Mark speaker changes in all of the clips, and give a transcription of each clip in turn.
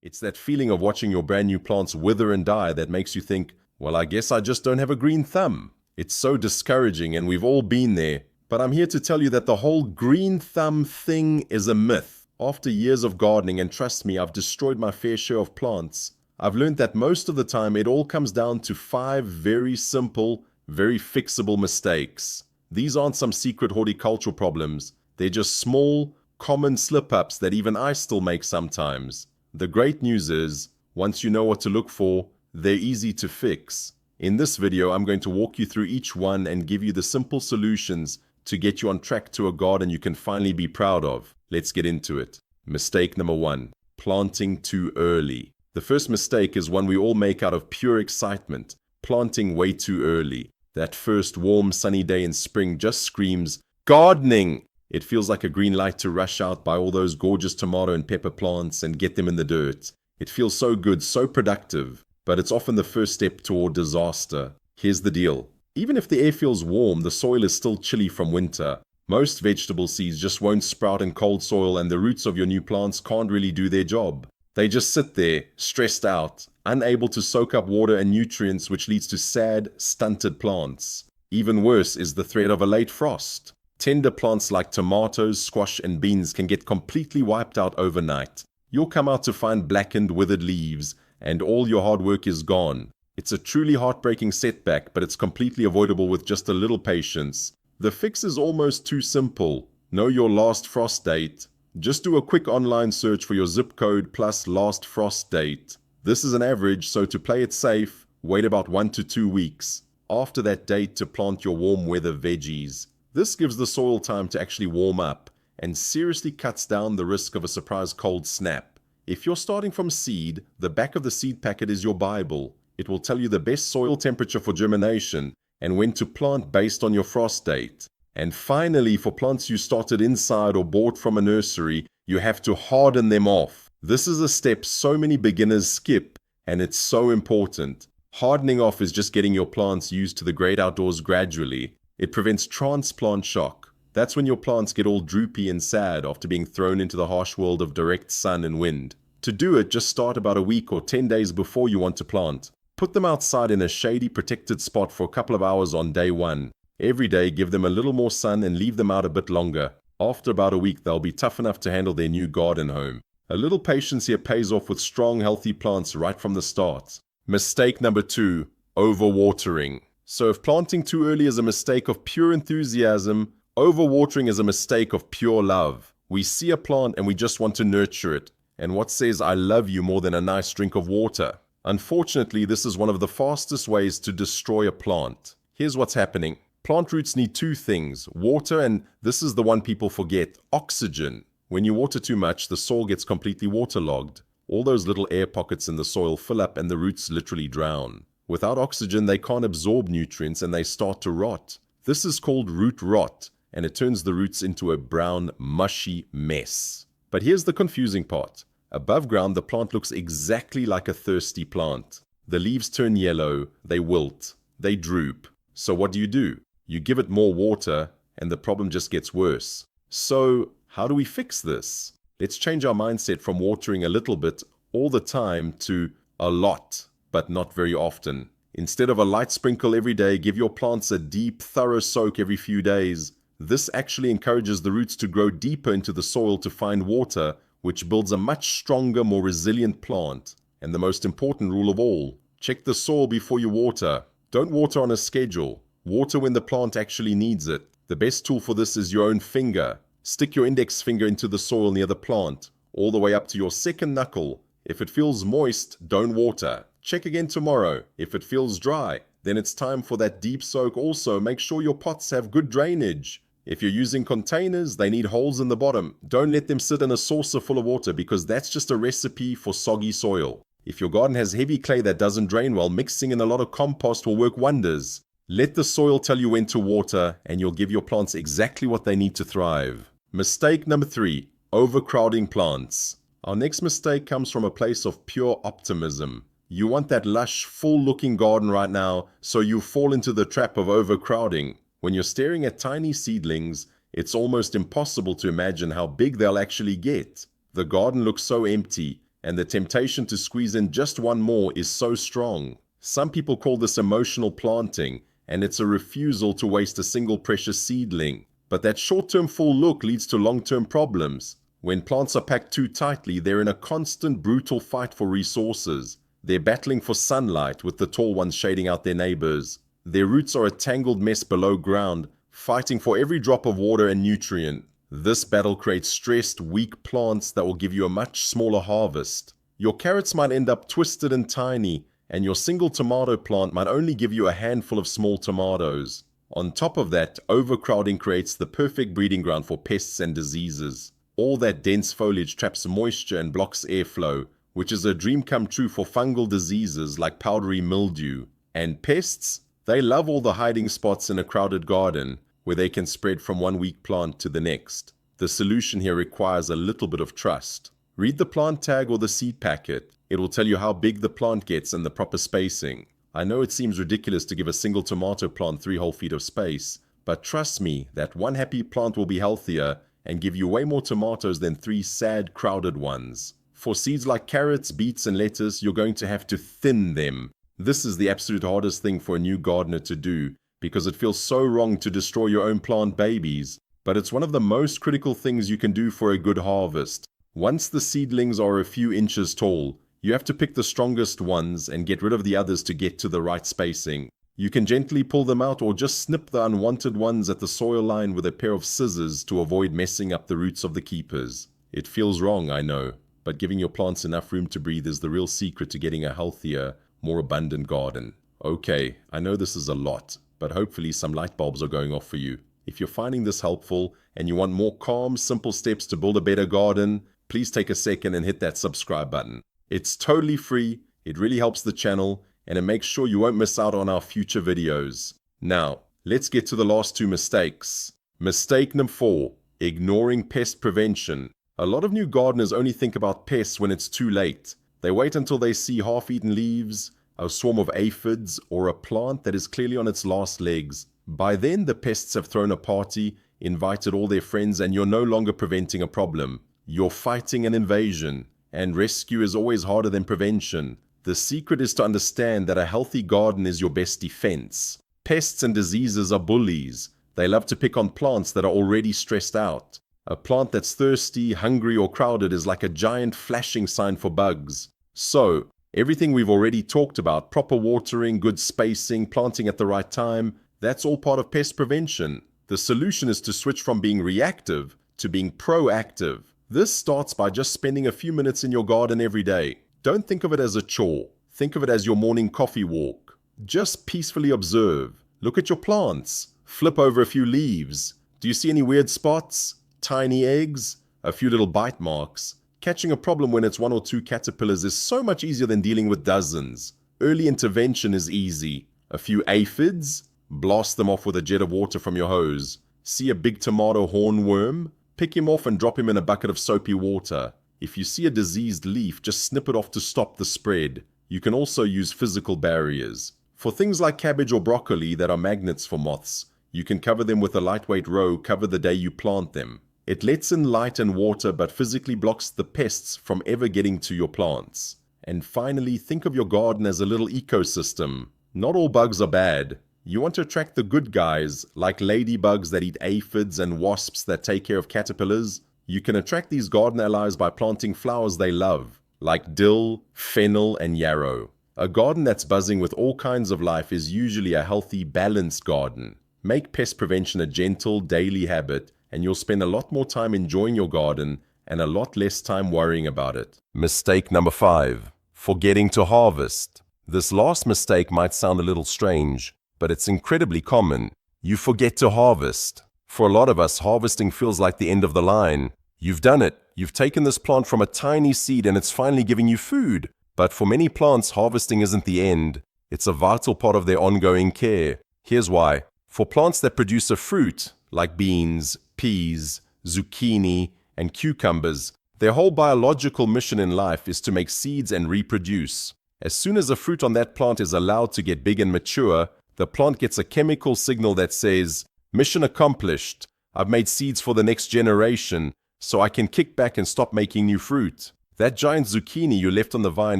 Speaker 1: It's that feeling of watching your brand new plants wither and die that makes you think, well, I guess I just don't have a green thumb. It's so discouraging and we've all been there. But I'm here to tell you that the whole green thumb thing is a myth. After years of gardening, and trust me, I've destroyed my fair share of plants, I've learned that most of the time it all comes down to 5 very simple, very fixable mistakes. These aren't some secret horticultural problems. They're just small, common slip-ups that even I still make sometimes. The great news is, once you know what to look for, they're easy to fix. In this video, I'm going to walk you through each one and give you the simple solutions to get you on track to a garden you can finally be proud of. Let's get into it. Mistake number 1, planting too early. The first mistake is one we all make out of pure excitement, planting way too early. That first warm sunny day in spring just screams, gardening! It feels like a green light to rush out by all those gorgeous tomato and pepper plants and get them in the dirt. It feels so good, so productive, but it's often the first step toward disaster. Here's the deal. Even if the air feels warm, the soil is still chilly from winter. Most vegetable seeds just won't sprout in cold soil, and the roots of your new plants can't really do their job. They just sit there, stressed out, unable to soak up water and nutrients, which leads to sad, stunted plants. Even worse is the threat of a late frost. Tender plants like tomatoes, squash, and beans can get completely wiped out overnight. You'll come out to find blackened, withered leaves, and all your hard work is gone. It's a truly heartbreaking setback, but it's completely avoidable with just a little patience. The fix is almost too simple. Know your last frost date. Just do a quick online search for your zip code plus last frost date. This is an average, so to play it safe, wait about 1 to 2 weeks after that date to plant your warm weather veggies. This gives the soil time to actually warm up and seriously cuts down the risk of a surprise cold snap. If you're starting from seed, the back of the seed packet is your Bible. It will tell you the best soil temperature for germination and when to plant based on your frost date. And finally, for plants you started inside or bought from a nursery, you have to harden them off. This is a step so many beginners skip, and it's so important. Hardening off is just getting your plants used to the great outdoors gradually. It prevents transplant shock. That's when your plants get all droopy and sad after being thrown into the harsh world of direct sun and wind. To do it, just start about a week or 10 days before you want to plant. Put them outside in a shady, protected spot for a couple of hours on day 1. Every day, give them a little more sun and leave them out a bit longer. After about a week, they'll be tough enough to handle their new garden home. A little patience here pays off with strong, healthy plants right from the start. Mistake number 2, overwatering. So if planting too early is a mistake of pure enthusiasm, overwatering is a mistake of pure love. We see a plant and we just want to nurture it. And what says I love you more than a nice drink of water? Unfortunately, this is one of the fastest ways to destroy a plant. Here's what's happening. Plant roots need 2 things, water and, this is the one people forget, oxygen. When you water too much, the soil gets completely waterlogged. All those little air pockets in the soil fill up and the roots literally drown. Without oxygen, they can't absorb nutrients and they start to rot. This is called root rot, and it turns the roots into a brown, mushy mess. But here's the confusing part. Above ground, the plant looks exactly like a thirsty plant. The leaves turn yellow, they wilt, they droop. So what do? You give it more water, and the problem just gets worse. So, how do we fix this? Let's change our mindset from watering a little bit all the time to a lot, but not very often. Instead of a light sprinkle every day, give your plants a deep, thorough soak every few days. This actually encourages the roots to grow deeper into the soil to find water, which builds a much stronger, more resilient plant. And the most important rule of all, check the soil before you water. Don't water on a schedule. Water when the plant actually needs it. The best tool for this is your own finger. Stick your index finger into the soil near the plant, all the way up to your second knuckle. If it feels moist, don't water. Check again tomorrow. If it feels dry, then it's time for that deep soak. Also, make sure your pots have good drainage. If you're using containers, they need holes in the bottom. Don't let them sit in a saucer full of water because that's just a recipe for soggy soil. If your garden has heavy clay that doesn't drain well, mixing in a lot of compost will work wonders. Let the soil tell you when to water, and you'll give your plants exactly what they need to thrive. Mistake number 3, overcrowding plants. Our next mistake comes from a place of pure optimism. You want that lush, full-looking garden right now, so you fall into the trap of overcrowding. When you're staring at tiny seedlings, it's almost impossible to imagine how big they'll actually get. The garden looks so empty, and the temptation to squeeze in just one more is so strong. Some people call this emotional planting, and it's a refusal to waste a single precious seedling. But that short-term full look leads to long-term problems. When plants are packed too tightly, they're in a constant brutal fight for resources. They're battling for sunlight with the tall ones shading out their neighbors. Their roots are a tangled mess below ground, fighting for every drop of water and nutrient. This battle creates stressed, weak plants that will give you a much smaller harvest. Your carrots might end up twisted and tiny, and your single tomato plant might only give you a handful of small tomatoes. On top of that, overcrowding creates the perfect breeding ground for pests and diseases. All that dense foliage traps moisture and blocks airflow, which is a dream come true for fungal diseases like powdery mildew. And pests? They love all the hiding spots in a crowded garden, where they can spread from one weak plant to the next. The solution here requires a little bit of trust. Read the plant tag or the seed packet. It will tell you how big the plant gets and the proper spacing. I know it seems ridiculous to give a single tomato plant 3 whole feet of space, but trust me, that one happy plant will be healthier and give you way more tomatoes than 3 sad, crowded ones. For seeds like carrots, beets, and lettuce, you're going to have to thin them. This is the absolute hardest thing for a new gardener to do, because it feels so wrong to destroy your own plant babies. But it's one of the most critical things you can do for a good harvest. Once the seedlings are a few inches tall, you have to pick the strongest ones and get rid of the others to get to the right spacing. You can gently pull them out or just snip the unwanted ones at the soil line with a pair of scissors to avoid messing up the roots of the keepers. It feels wrong, I know, but giving your plants enough room to breathe is the real secret to getting a healthier, more abundant garden. Okay, I know this is a lot, but hopefully some light bulbs are going off for you. If you're finding this helpful and you want more calm, simple steps to build a better garden, please take a second and hit that subscribe button. It's totally free, it really helps the channel, and it makes sure you won't miss out on our future videos. Now, let's get to the last 2 mistakes. Mistake number 4, ignoring pest prevention. A lot of new gardeners only think about pests when it's too late. They wait until they see half-eaten leaves, a swarm of aphids, or a plant that is clearly on its last legs. By then, the pests have thrown a party, invited all their friends, and you're no longer preventing a problem. You're fighting an invasion. And rescue is always harder than prevention. The secret is to understand that a healthy garden is your best defense. Pests and diseases are bullies. They love to pick on plants that are already stressed out. A plant that's thirsty, hungry, or crowded is like a giant flashing sign for bugs. So, everything we've already talked about, proper watering, good spacing, planting at the right time, that's all part of pest prevention. The solution is to switch from being reactive to being proactive. This starts by just spending a few minutes in your garden every day. Don't think of it as a chore. Think of it as your morning coffee walk. Just peacefully observe. Look at your plants. Flip over a few leaves. Do you see any weird spots? Tiny eggs? A few little bite marks? Catching a problem when it's 1 or 2 caterpillars is so much easier than dealing with dozens. Early intervention is easy. A few aphids? Blast them off with a jet of water from your hose. See a big tomato hornworm? Pick him off and drop him in a bucket of soapy water. If you see a diseased leaf, just snip it off to stop the spread. You can also use physical barriers. For things like cabbage or broccoli that are magnets for moths, you can cover them with a lightweight row cover the day you plant them. It lets in light and water but physically blocks the pests from ever getting to your plants. And finally, think of your garden as a little ecosystem. Not all bugs are bad. You want to attract the good guys, like ladybugs that eat aphids and wasps that take care of caterpillars. You can attract these garden allies by planting flowers they love, like dill, fennel, and yarrow. A garden that's buzzing with all kinds of life is usually a healthy, balanced garden. Make pest prevention a gentle, daily habit, and you'll spend a lot more time enjoying your garden and a lot less time worrying about it. Mistake number 5, forgetting to harvest. This last mistake might sound a little strange, but it's incredibly common. You forget to harvest. For a lot of us, harvesting feels like the end of the line. You've done it. You've taken this plant from a tiny seed and it's finally giving you food. But for many plants, harvesting isn't the end. It's a vital part of their ongoing care. Here's why. For plants that produce a fruit, like beans, peas, zucchini, and cucumbers, their whole biological mission in life is to make seeds and reproduce. As soon as a fruit on that plant is allowed to get big and mature, the plant gets a chemical signal that says, "Mission accomplished. I've made seeds for the next generation, so I can kick back and stop making new fruit." That giant zucchini you left on the vine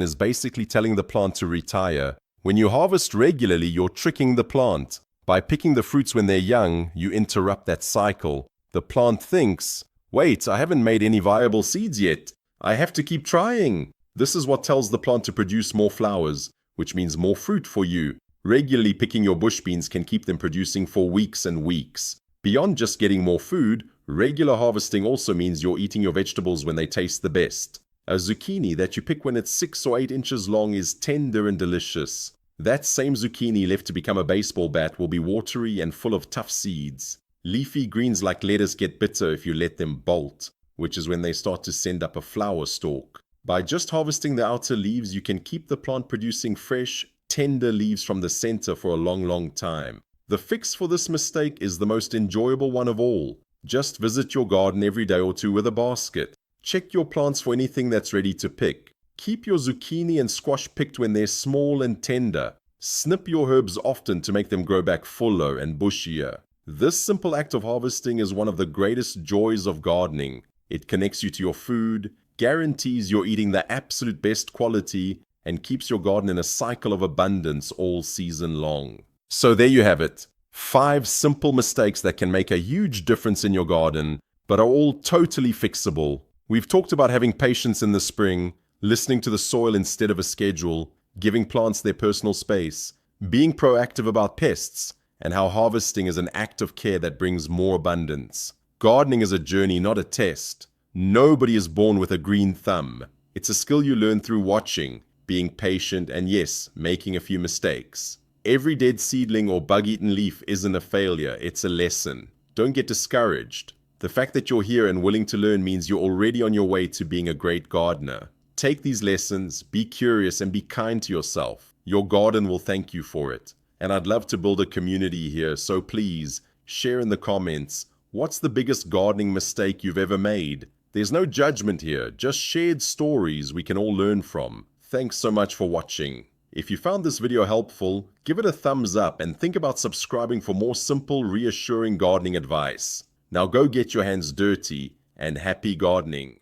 Speaker 1: is basically telling the plant to retire. When you harvest regularly, you're tricking the plant. By picking the fruits when they're young, you interrupt that cycle. The plant thinks, wait, I haven't made any viable seeds yet. I have to keep trying. This is what tells the plant to produce more flowers, which means more fruit for you. Regularly picking your bush beans can keep them producing for weeks and weeks. Beyond just getting more food, regular harvesting also means you're eating your vegetables when they taste the best. A zucchini that you pick when it's 6 or 8 inches long is tender and delicious. That same zucchini left to become a baseball bat will be watery and full of tough seeds. Leafy greens like lettuce get bitter if you let them bolt, which is when they start to send up a flower stalk. By just harvesting the outer leaves, you can keep the plant producing fresh, tender leaves from the center for a long, long time. The fix for this mistake is the most enjoyable one of all. Just visit your garden every day or two with a basket. Check your plants for anything that's ready to pick. Keep your zucchini and squash picked when they're small and tender. Snip your herbs often to make them grow back fuller and bushier. This simple act of harvesting is one of the greatest joys of gardening. It connects you to your food, guarantees you're eating the absolute best quality, and keeps your garden in a cycle of abundance all season long. So there you have it. 5 simple mistakes that can make a huge difference in your garden, but are all totally fixable. We've talked about having patience in the spring, listening to the soil instead of a schedule, giving plants their personal space, being proactive about pests, and how harvesting is an act of care that brings more abundance. Gardening is a journey, not a test. Nobody is born with a green thumb. It's a skill you learn through watching, being patient, and yes, making a few mistakes. Every dead seedling or bug-eaten leaf isn't a failure, it's a lesson. Don't get discouraged. The fact that you're here and willing to learn means you're already on your way to being a great gardener. Take these lessons, be curious, and be kind to yourself. Your garden will thank you for it. And I'd love to build a community here, so please, share in the comments, what's the biggest gardening mistake you've ever made? There's no judgment here, just shared stories we can all learn from. Thanks so much for watching. If you found this video helpful, give it a thumbs up and think about subscribing for more simple, reassuring gardening advice. Now go get your hands dirty and happy gardening.